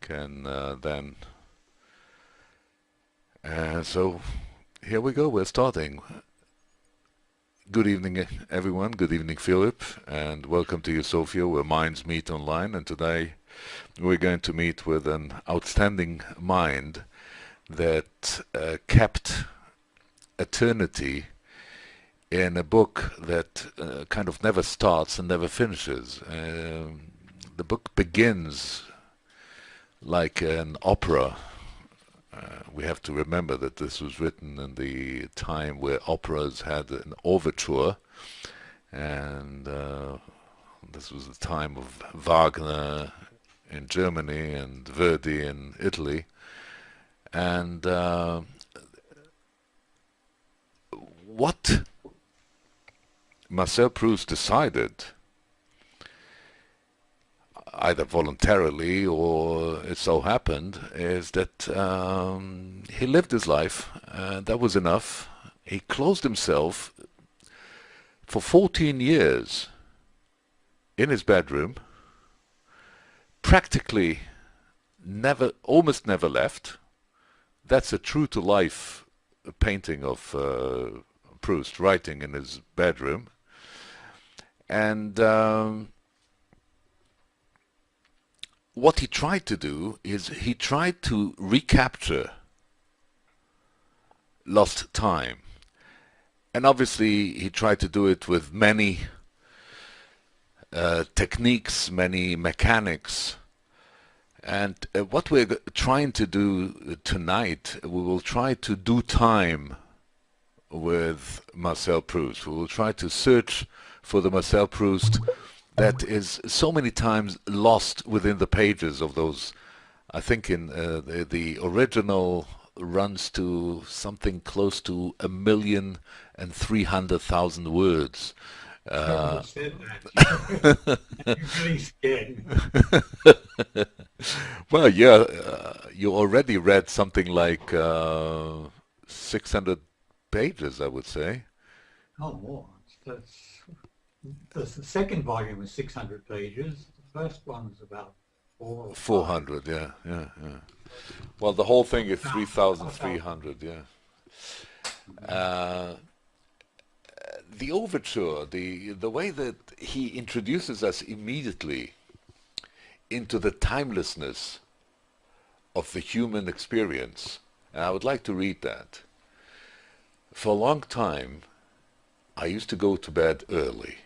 can then. So here we go. We're starting. Good evening, everyone. Good evening, Philip, and welcome to Sophia, where minds meet online. And today we're going to meet with an outstanding mind that kept eternity in a book that kind of never starts and never finishes. The book begins like an opera. We have to remember that this was written in the time where operas had an overture, and this was the time of Wagner in Germany and Verdi in Italy. And what Marcel Proust decided, either voluntarily or it so happened, is that he lived his life. That was enough. He closed himself for 14 years in his bedroom, practically never, almost never left. That's a true-to-life painting of Proust, writing in his bedroom. And what he tried to do is he tried to recapture lost time. And obviously he tried to do it with many techniques, many mechanics. And what we're trying to do tonight, we will try to do time with Marcel Proust. We will try to search for the Marcel Proust that is so many times lost within the pages of those. I think in the original runs to something close to 1,300,000 words. Someone said that. You really scared me. Well, yeah, you already read something like 600 pages, I would say. Oh, more. The second volume is 600 pages. The first one is about four or five. 400, yeah, yeah, yeah. Well, the whole thing is I found 3,300, yeah. Uh, the overture, the way that he introduces us immediately into the timelessness of the human experience, and I would like to read that. For a long time, I used to go to bed early.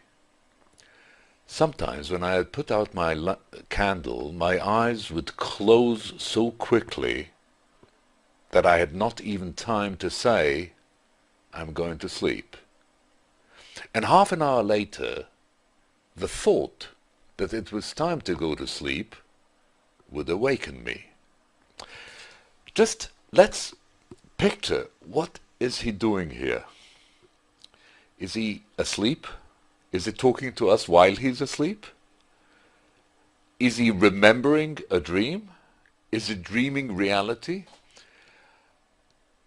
Sometimes when I had put out my candle, my eyes would close so quickly that I had not even time to say, I'm going to sleep. And half an hour later, the thought that it was time to go to sleep would awaken me. Just let's picture, what is he doing here? Is he asleep? Is he talking to us while he's asleep? Is he remembering a dream? Is he dreaming reality?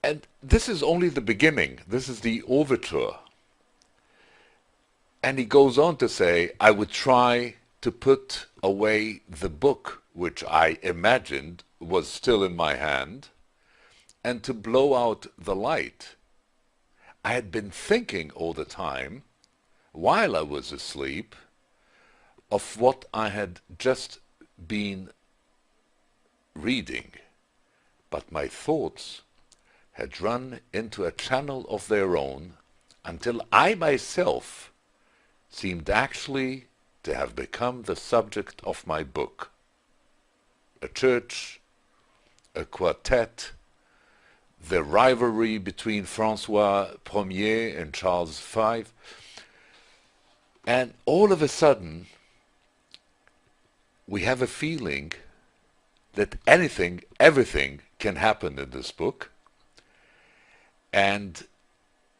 And this is only the beginning. This is the overture. And he goes on to say, I would try to put away the book, which I imagined was still in my hand, and to blow out the light. I had been thinking all the time, while I was asleep, of what I had just been reading, but my thoughts had run into a channel of their own until I myself seemed actually to have become the subject of my book. A church, a quartet, the rivalry between Francois Ier and Charles V, and all of a sudden we have a feeling that anything, everything can happen in this book, and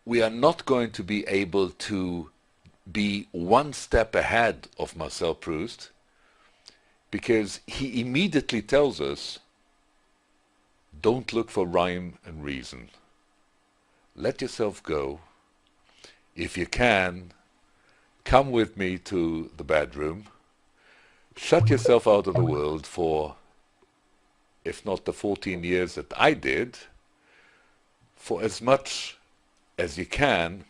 we are not going to be able to be one step ahead of Marcel Proust, because he immediately tells us, don't look for rhyme and reason. Let yourself go. If you can, come with me to the bedroom. Shut yourself out of the world for if not the 14 years that I did, for as much as you can,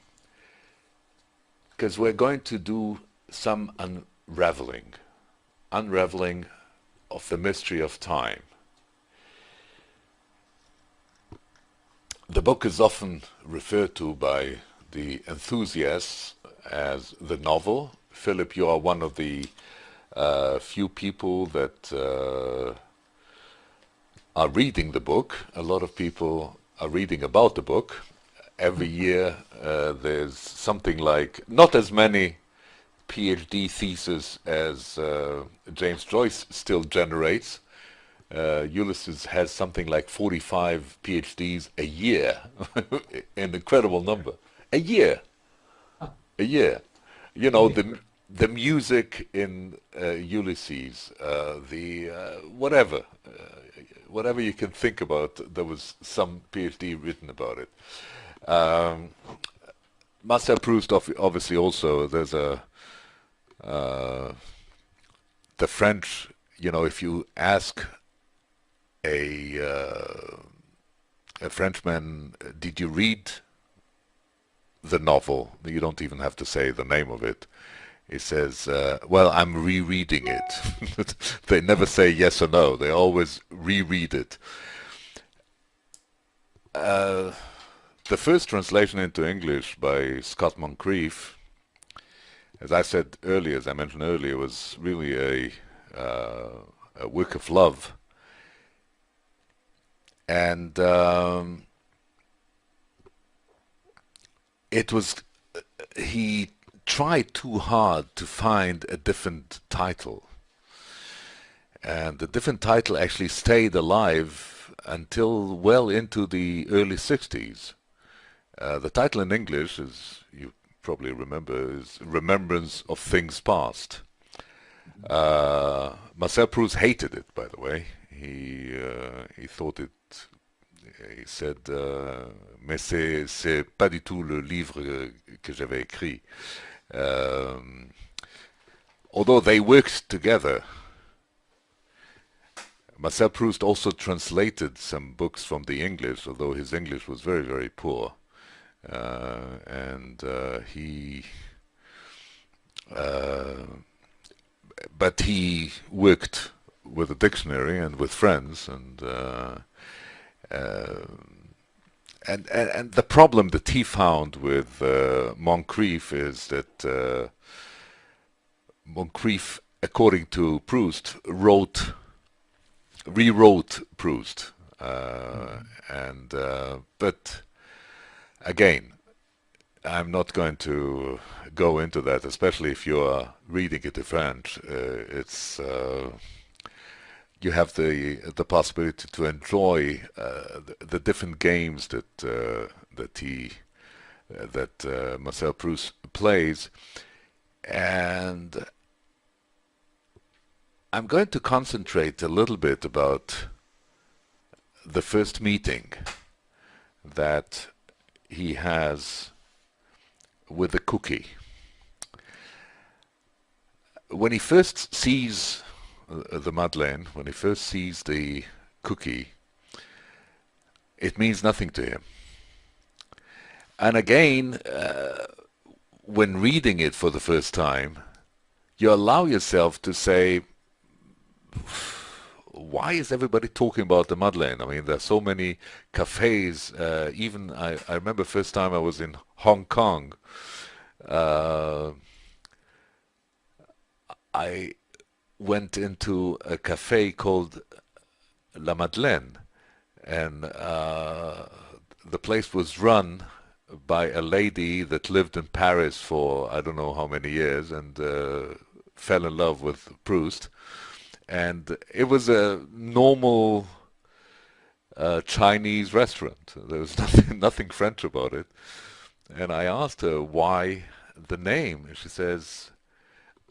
because we're going to do some unraveling of the mystery of time. The book is often referred to by the enthusiasts as the novel. Philip, you are one of the few people that are reading the book. A lot of people are reading about the book. Every year there's something like, not as many PhD theses as James Joyce still generates. Ulysses has something like 45 PhDs a year, an incredible number. A year, a year. You know, the music in Ulysses, whatever you can think about, there was some PhD written about it. Marcel Proust, obviously, also there's the French. You know, if you ask a Frenchman, did you read the novel? You don't even have to say the name of it. He says, well, I'm rereading it. They never say yes or no. They always reread it. The first translation into English by Scott Moncrief, as I mentioned earlier, was really a work of love. And he tried too hard to find a different title. And the different title actually stayed alive until well into the early 60s. The title in English, as you probably remember, is Remembrance of Things Past. Marcel Proust hated it, by the way. He thought it. He said, mais c'est pas du tout le livre que j'avais écrit. Although they worked together, Marcel Proust also translated some books from the English, although his English was very, very poor. But he worked with a dictionary and with friends, and the problem that he found with Moncrief is that Moncrief, according to Proust, rewrote Proust, but again, I'm not going to go into that, especially if you are reading it in French. You have the possibility to enjoy the different games that Marcel Proust plays, and I'm going to concentrate a little bit about the first meeting that he has with the cookie. When he first sees the Madeleine, when he first sees the cookie, it means nothing to him. And again, when reading it for the first time, you allow yourself to say, why is everybody talking about the Madeleine? I mean, there's so many cafes. Even I remember first time I was in Hong Kong, I went into a cafe called La Madeleine, and the place was run by a lady that lived in Paris for I don't know how many years, and fell in love with Proust. And it was a normal Chinese restaurant. There was nothing French about it. And I asked her why the name. And she says,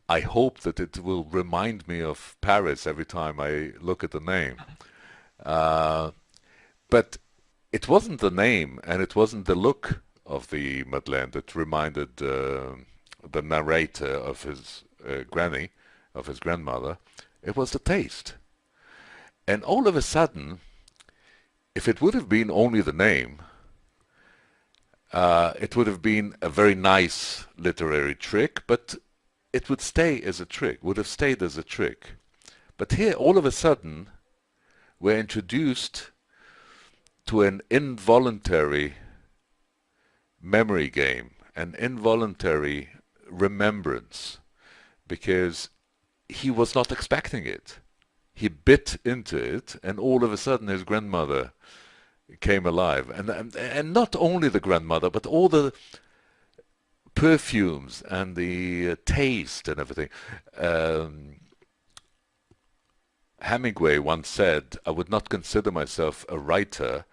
I hope that it will remind me of Paris every time I look at the name. But it wasn't the name, and it wasn't the look of the Madeleine that reminded the narrator of his granny, of his grandmother. It was the taste. And all of a sudden, if it would have been only the name, it would have been a very nice literary trick, but it would stay as a trick, would have stayed as a trick. But here, all of a sudden, we're introduced to an involuntary memory game, an involuntary remembrance, because he was not expecting it. He bit into it, and all of a sudden his grandmother came alive. And not only the grandmother, but all the perfumes and the taste and everything. Um, Hemingway once said, "I would not consider myself a writer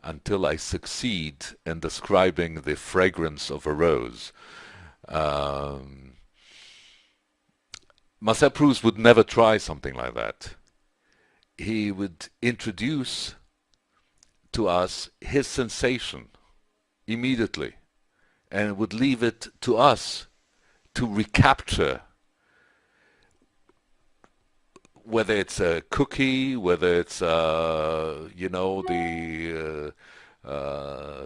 until I succeed in describing the fragrance of a rose." Um, Marcel Proust would never try something like that. He would introduce to us his sensation immediately and would leave it to us to recapture, whether it's a cookie, whether it's the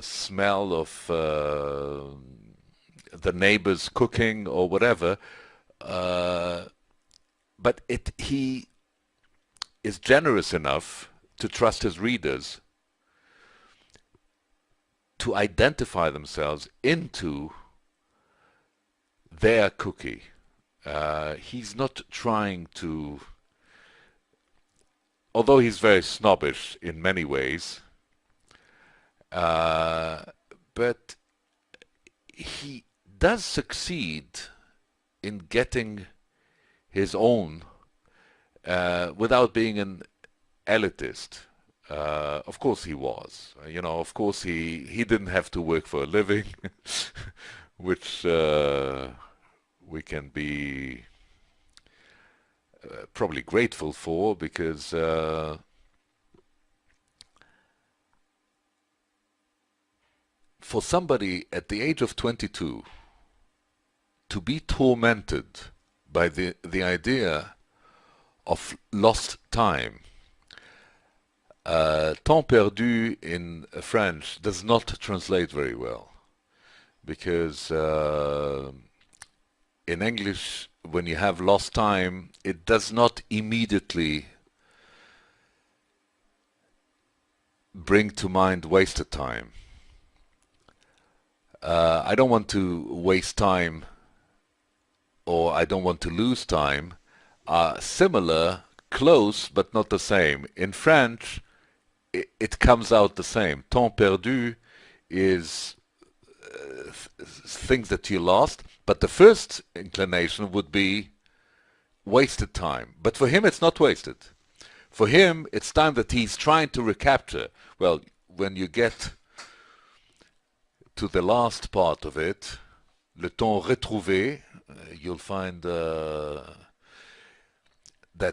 smell of the neighbor's cooking or whatever. Uh, but he is generous enough to trust his readers to identify themselves into their cookie. He's not trying to, although he's very snobbish in many ways, but he does succeed in getting his own without being an elitist. Of course he was. Of course he didn't have to work for a living, which we can be probably grateful for, because for somebody at the age of 22 to be tormented by the idea of lost time. Temps perdu in French does not translate very well, because in English, when you have lost time, it does not immediately bring to mind wasted time. I don't want to waste time, or I don't want to lose time, are similar, close, but not the same. In French, it comes out the same. Temps perdu is things that you lost, but the first inclination would be wasted time. But for him, it's not wasted. For him, it's time that he's trying to recapture. Well, when you get to the last part of it, le temps retrouvé, you'll find that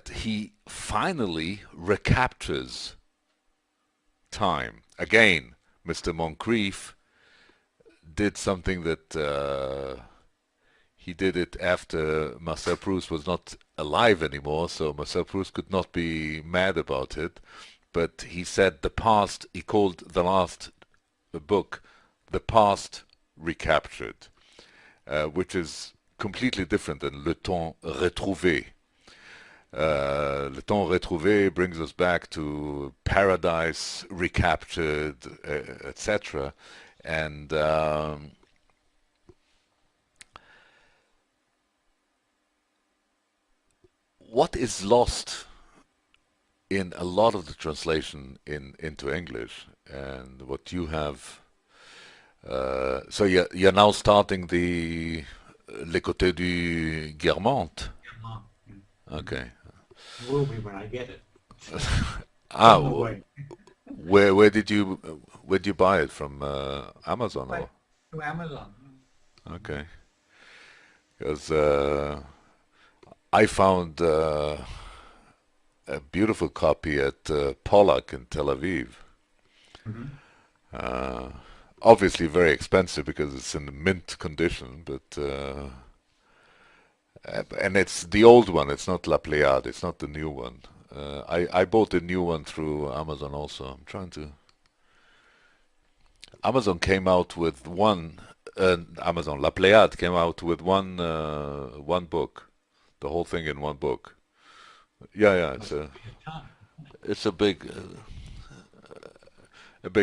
he finally recaptures time. Again, Mr. Moncrief did something that he did it after Marcel Proust was not alive anymore, so Marcel Proust could not be mad about it. But he said the past, he called the last book The Past Recaptured, which is completely different than Le Temps Retrouvé. Le Temps Retrouvé brings us back to paradise recaptured, etc. And what is lost in a lot of the translation into English, and what you have, so you're now starting the Les Côtés du Guermantes. Okay. It will be when I get it. Ah, On the way. where did you buy it from? Amazon Right or? to Amazon. Okay, because I found a beautiful copy at Pollack in Tel Aviv. Mm-hmm. Uh, Obviously very expensive because it's in mint condition, but and it's the old one. It's not La Pléiade. It's not the new one. I bought a new one through Amazon also. I'm trying to. Amazon came out with one. Amazon La Pléiade came out with one book, the whole thing in one book. Yeah, yeah, Must be a ton. it's a big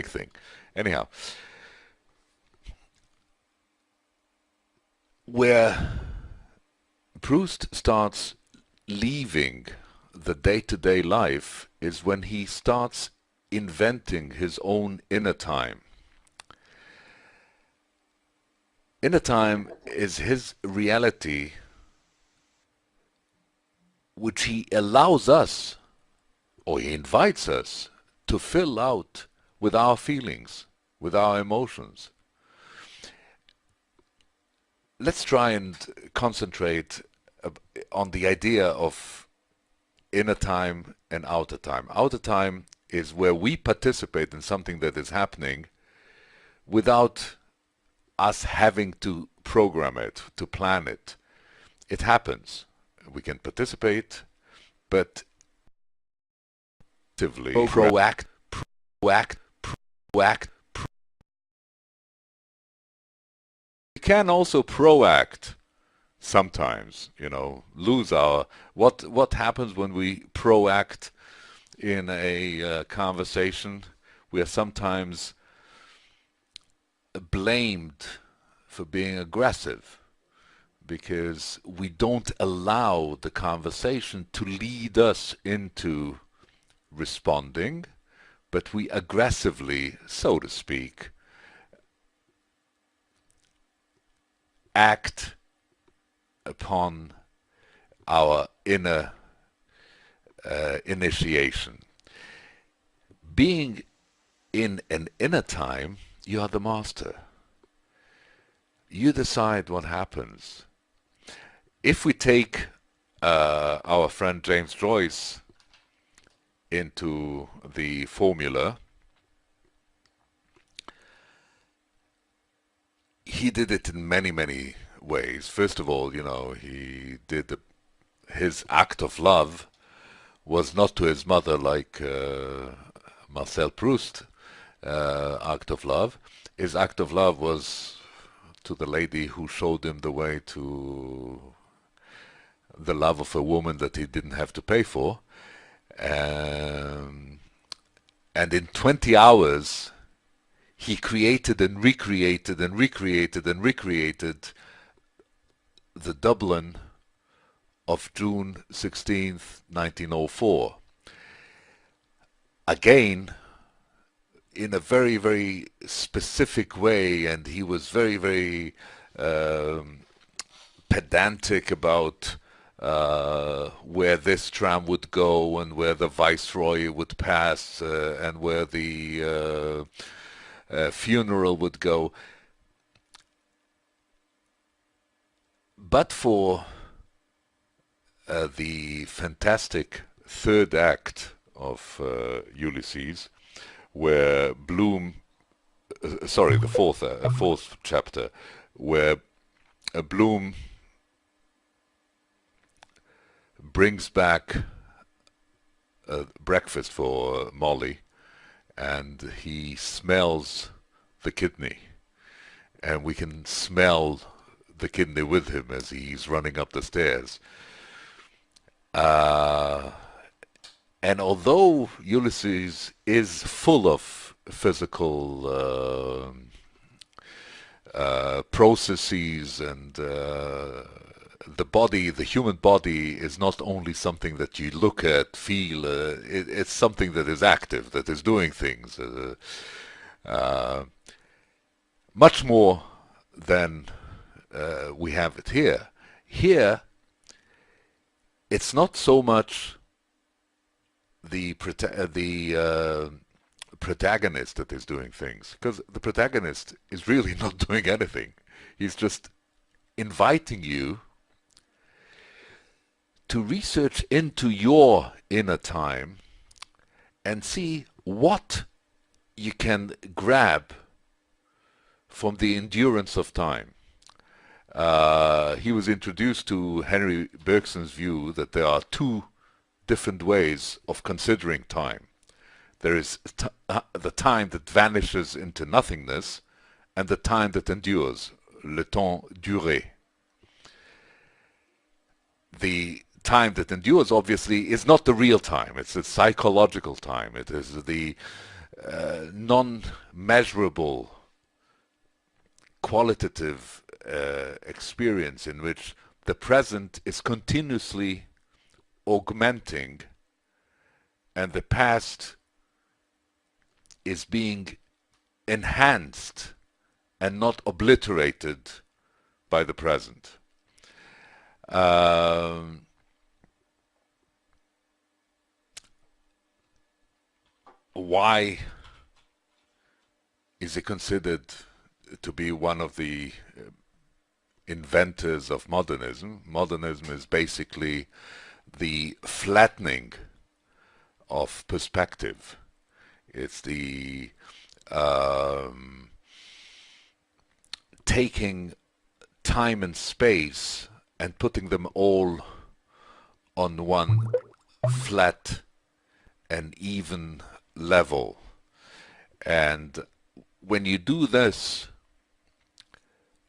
thing. Anyhow, where Proust starts leaving the day-to-day life is when he starts inventing his own inner time. Inner time is his reality, which he allows us, or he invites us, to fill out with our feelings, with our emotions. Let's try and concentrate on the idea of inner time and outer time. Outer time is where we participate in something that is happening without us having to program it, to plan it. It happens. We can participate, but actively proact, proact. We can also proact sometimes, lose our what happens when we proact in a conversation. We are sometimes blamed for being aggressive because we don't allow the conversation to lead us into responding, but we aggressively, so to speak, act upon our inner initiation. Being in an inner time, you are the master. You decide what happens. If we take our friend James Joyce into the formula, he did it in many, many ways. First of all, he did his act of love was not to his mother like Marcel Proust act of love. His act of love was to the lady who showed him the way to the love of a woman that he didn't have to pay for. And in 20 hours, he created and recreated and recreated and recreated the Dublin of June 16th, 1904. Again, in a very, very specific way, and he was very, very pedantic about where this tram would go and where the viceroy would pass and where the funeral would go. But for the fantastic third act of Ulysses, where Bloom, sorry, the fourth chapter, where Bloom brings back breakfast for Molly, and he smells the kidney, and we can smell the kidney with him as he's running up the stairs. And although Ulysses is full of physical processes and the body, the human body is not only something that you look at, feel, it's something that is active, that is doing things. Much more than we have it here. Here, it's not so much the protagonist that is doing things, because the protagonist is really not doing anything. He's just inviting you to research into your inner time and see what you can grab from the endurance of time. He was introduced to Henry Bergson's view that there are two different ways of considering time. There is the time that vanishes into nothingness and the time that endures, le temps duré. The time that endures, obviously, is not the real time. It's a psychological time. It is the non-measurable qualitative experience in which the present is continuously augmenting and the past is being enhanced and not obliterated by the present. Why is he considered to be one of the inventors of modernism? Modernism is basically the flattening of perspective. It's the taking time and space and putting them all on one flat and even level. And when you do this,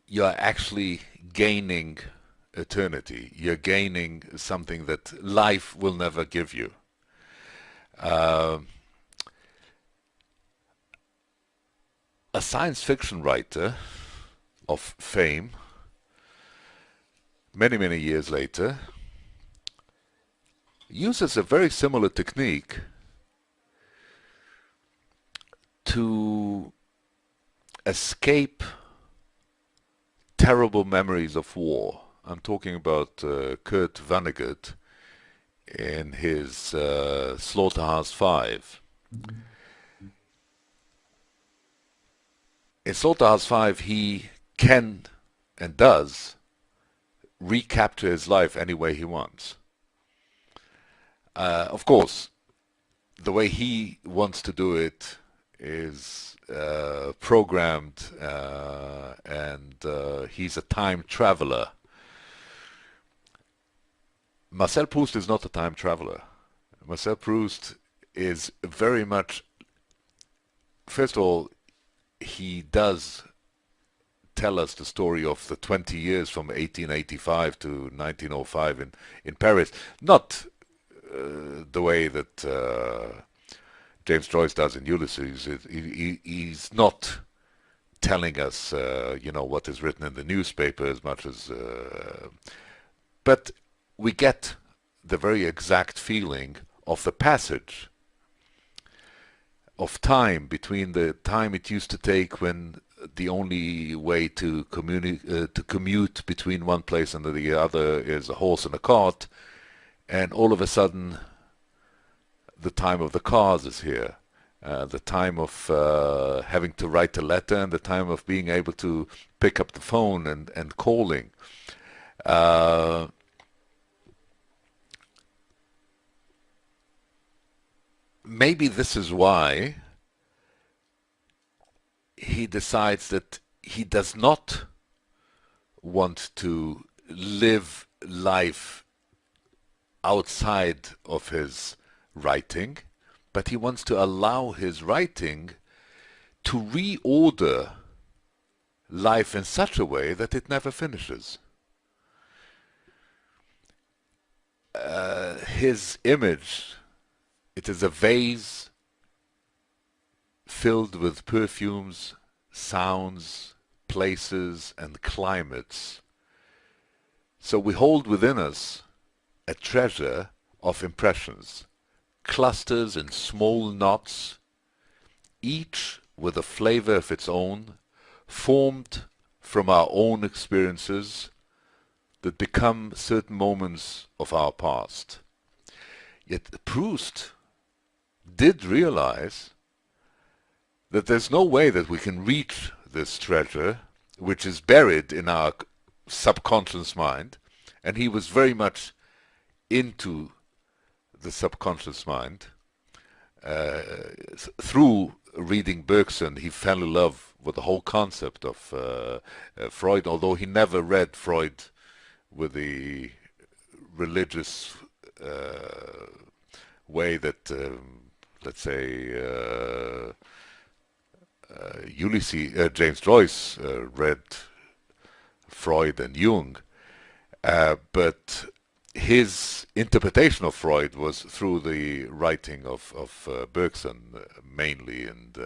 you're actually gaining eternity. You're gaining something that life will never give you. A science fiction writer of fame, many, many years later, uses a very similar technique to escape terrible memories of war. I'm talking about Kurt Vonnegut in his Slaughterhouse-5. In Slaughterhouse-5, he can and does recapture his life any way he wants. Of course, the way he wants to do it is programmed, and he's a time traveler. Marcel Proust is not a time traveler. Marcel Proust is very much, first of all, he does tell us the story of the 20 years from 1885 to 1905 in Paris. Not the way that James Joyce does in Ulysses. He's not telling us, you know, what is written in the newspaper as much as... but we get the very exact feeling of the passage of time between the time it used to take when the only way to commute between one place and the other is a horse and a cart, and all of a sudden the time of the cars is here, the time of having to write a letter, and the time of being able to pick up the phone and calling. Maybe this is why he decides that he does not want to live life outside of his writing, but he wants to allow his writing to reorder life in such a way that it never finishes. His image, it is a vase filled with perfumes, sounds, places, and climates. So we hold within us a treasure of impressions, clusters in small knots, each with a flavor of its own, formed from our own experiences that become certain moments of our past. Yet Proust did realize that there's no way that we can reach this treasure, which is buried in our subconscious mind, and he was very much into the subconscious mind. Through reading Bergson, he fell in love with the whole concept of Freud, although he never read Freud with the religious way that, let's say, James Joyce read Freud and Jung, but his interpretation of Freud was through the writing of Bergson mainly, and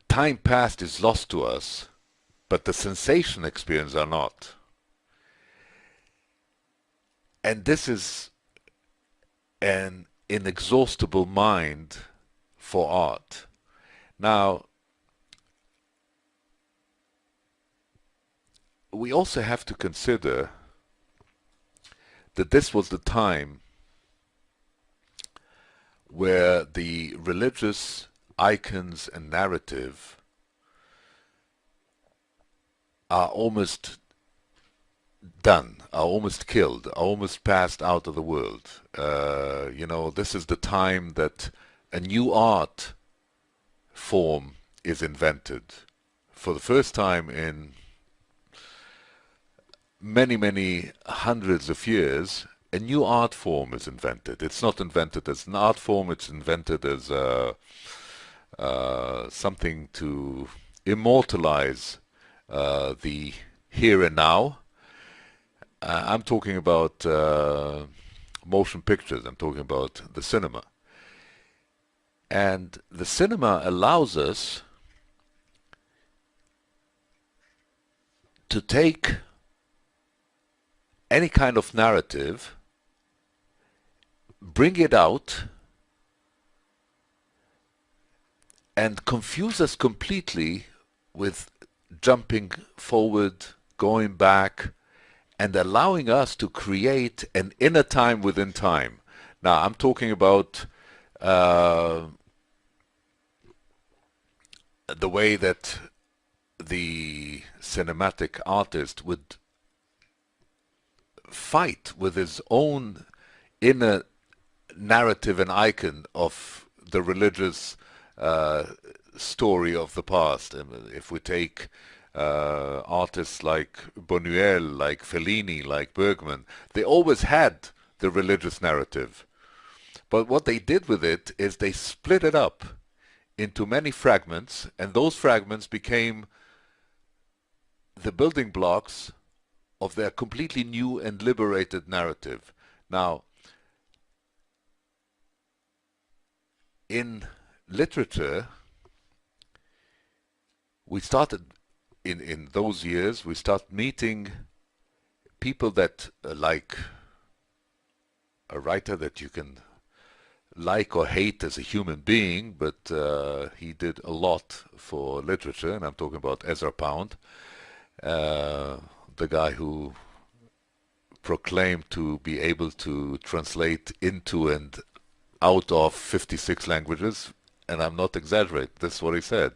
time past is lost to us, but the sensation experience are not. And this is an inexhaustible mind for art. Now, we also have to consider that this was the time where the religious icons and narrative are almost done, are almost killed, are almost passed out of the world. This is the time that a new art form is invented. For the first time in many, many hundreds of years, a new art form is invented. It's not invented as an art form, it's invented as something to immortalize the here and now. I'm talking about motion pictures, I'm talking about the cinema. And the cinema allows us to take any kind of narrative, bring it out, and confuse us completely with jumping forward, going back, and allowing us to create an inner time within time. Now, I'm talking about the way that the cinematic artist would fight with his own inner narrative and icon of the religious story of the past. If we take artists like Buñuel, like Fellini, like Bergman, they always had the religious narrative. But what they did with it is they split it up into many fragments, and those fragments became the building blocks of their completely new and liberated narrative. Now, in literature, we started in those years, we start meeting people that like a writer that you can like or hate as a human being, but he did a lot for literature, and I'm talking about Ezra Pound, the guy who proclaimed to be able to translate into and out of 56 languages, and I'm not exaggerating, that's what he said.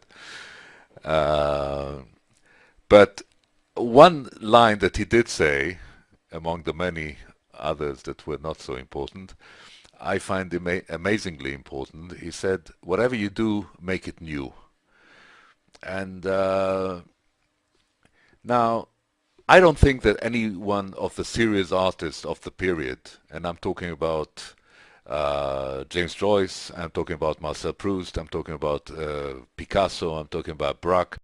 But one line that he did say, among the many others that were not so important, I find amazingly important. He said, whatever you do, make it new. And now, I don't think that any one of the serious artists of the period, and I'm talking about James Joyce, I'm talking about Marcel Proust, I'm talking about Picasso, I'm talking about Braque,